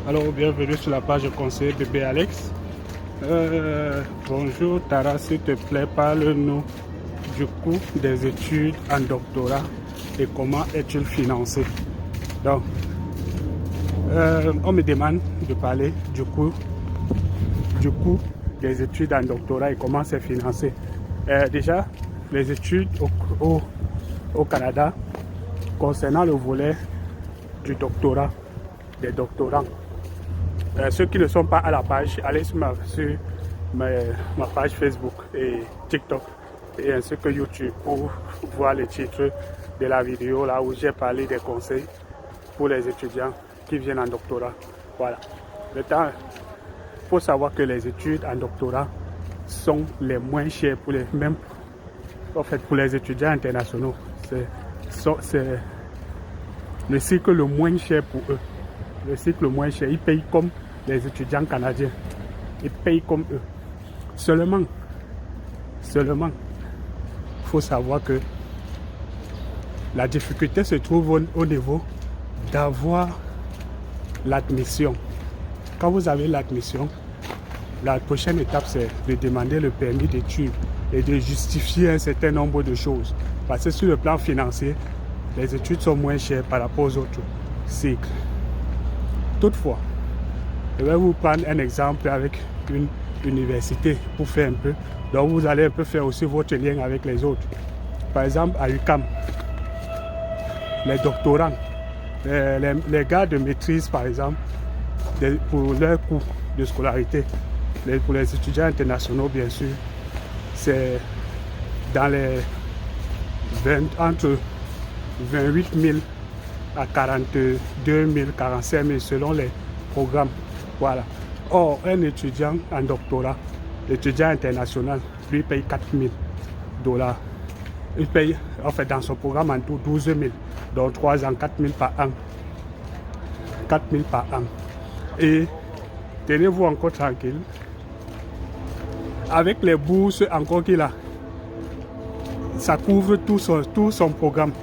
Alors, bienvenue sur la page conseiller bébé Alex. Bonjour Tara, s'il te plaît, parle-nous du coût des études en doctorat et comment est-il financé. Donc, on me demande de parler du coût des études en doctorat et comment c'est financé. Déjà, les études au Canada, concernant le volet du doctorat, des doctorants, ceux qui ne sont pas à la page, allez sur ma page Facebook et TikTok et ainsi que YouTube pour voir les titres de la vidéo là où j'ai parlé des conseils pour les étudiants qui viennent en doctorat. Voilà. Maintenant, il faut savoir que les études en doctorat sont les moins chères pour les mêmes, en fait, pour les étudiants internationaux. C'est le cycle le moins cher pour eux. Le cycle le moins cher, ils payent comme les étudiants canadiens. Ils payent comme eux. Seulement, il faut savoir que la difficulté se trouve au niveau d'avoir l'admission. Quand vous avez l'admission, la prochaine étape, c'est de demander le permis d'études et de justifier un certain nombre de choses. Parce que sur le plan financier, les études sont moins chères par rapport aux autres cycles. Toutefois, je vais vous prendre un exemple avec une université pour faire un peu. Donc vous allez un peu faire aussi votre lien avec les autres. Par exemple, à UQAM, les doctorants, les gars de maîtrise par exemple, pour leur cours de scolarité, pour les étudiants internationaux bien sûr, c'est dans les entre 28 000 à 42 000, 45 000 selon les programmes. Voilà. Or, un étudiant en doctorat, l'étudiant international, lui paye 4 000 $. Il paye, en fait, dans son programme en tout 12 000, donc 3 ans, 4 000 par an. 4 000 par an. Et tenez-vous encore tranquille, avec les bourses encore qu'il a, ça couvre tout son programme.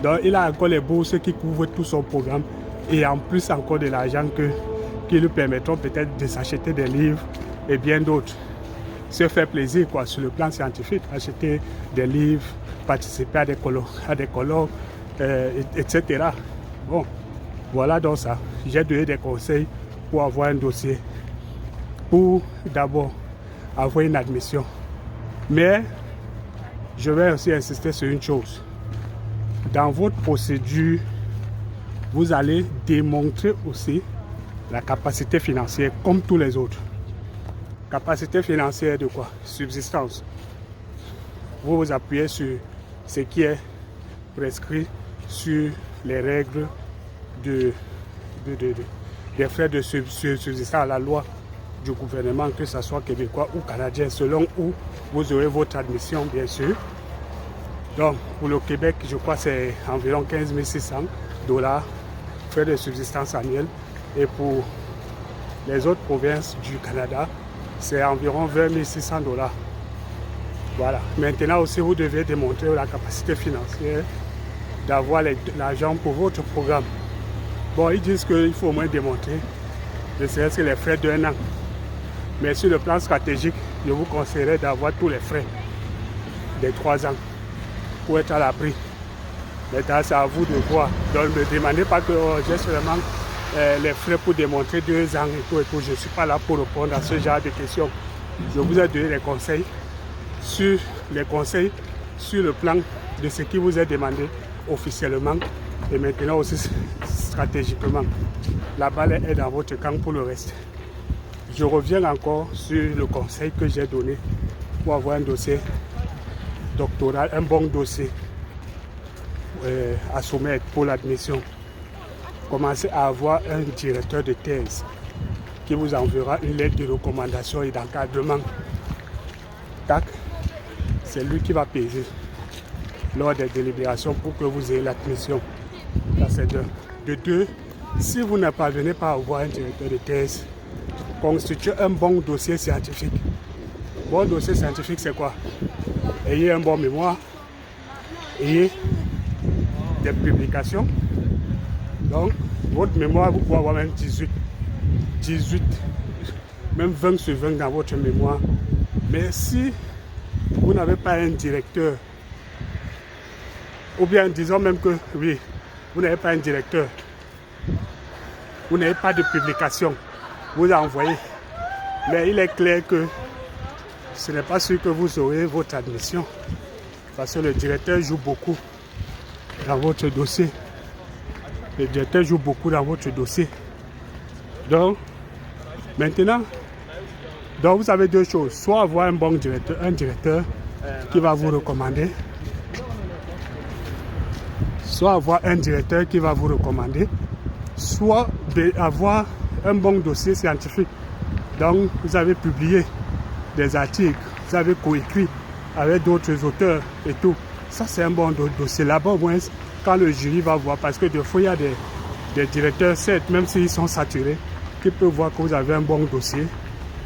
Donc il a encore les bourses qui couvrent tout son programme et en plus encore de l'argent qui lui permettront peut-être de s'acheter des livres et bien d'autres. Se faire plaisir quoi, sur le plan scientifique, acheter des livres, participer à des colloques, etc. Bon, voilà donc ça. J'ai donné des conseils pour avoir un dossier, pour d'abord avoir une admission. Mais je vais aussi insister sur une chose. Dans votre procédure, vous allez démontrer aussi la capacité financière comme tous les autres. Capacité financière de quoi? Subsistance. Vous vous appuyez sur ce qui est prescrit sur les règles des frais de subsistance à la loi du gouvernement, que ce soit québécois ou canadien, selon où vous aurez votre admission, bien sûr. Donc, pour le Québec, je crois que c'est environ 15 600 $, frais de subsistance annuels. Et pour les autres provinces du Canada, c'est environ 20 600 $. Voilà. Maintenant aussi, vous devez démontrer la capacité financière d'avoir l'argent pour votre programme. Bon, ils disent qu'il faut au moins démontrer, ne serait-ce que les frais d'un an. Mais sur le plan stratégique, je vous conseillerais d'avoir tous les frais des 3 ans pour être à l'abri. Maintenant, c'est à vous de voir. Donc, ne demandez pas que j'ai seulement les frais pour démontrer 2 ans et tout et tout. Je ne suis pas là pour répondre à ce genre de questions. Je vous ai donné des conseils sur le plan de ce qui vous est demandé officiellement et maintenant aussi stratégiquement. La balle est dans votre camp pour le reste. Je reviens encore sur le conseil que j'ai donné pour avoir un dossier doctoral, un bon dossier à soumettre pour l'admission. Commencez à avoir un directeur de thèse qui vous enverra une lettre de recommandation et d'encadrement. Tac, c'est lui qui va payer lors des délibérations pour que vous ayez l'admission. Ça c'est de deux. Si vous ne parvenez pas à avoir un directeur de thèse, constituez un bon dossier scientifique. Bon dossier scientifique, c'est quoi? Ayez un bon mémoire, ayez des publications. Donc, votre mémoire, vous pouvez avoir même 18 18, même 20 sur 20 dans votre mémoire. Mais si vous n'avez pas un directeur, ou bien disons même que oui, vous n'avez pas un directeur, vous n'avez pas de publication, vous envoyez. Mais il est clair que ce n'est pas sûr que vous aurez votre admission. Parce que le directeur joue beaucoup dans votre dossier. Le directeur joue beaucoup dans votre dossier. Donc, maintenant, vous avez deux choses. Soit avoir un bon directeur, un directeur qui va vous recommander. Soit avoir un directeur qui va vous recommander. Soit avoir un bon dossier scientifique. Donc, vous avez publié des articles, vous avez coécrit avec d'autres auteurs et tout. Ça, c'est un bon dossier. Là-bas, au moins, quand le jury va voir, parce que des fois, il y a des directeurs, certes, même s'ils sont saturés, qui peuvent voir que vous avez un bon dossier.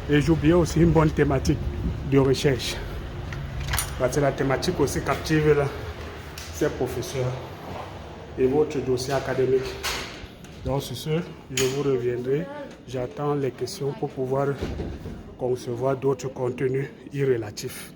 Et j'oublie aussi une bonne thématique de recherche. Parce que la thématique aussi captive là, c'est professeur et votre dossier académique. Donc, sur ce, je vous reviendrai. J'attends les questions pour pouvoir concevoir d'autres contenus irrélatifs.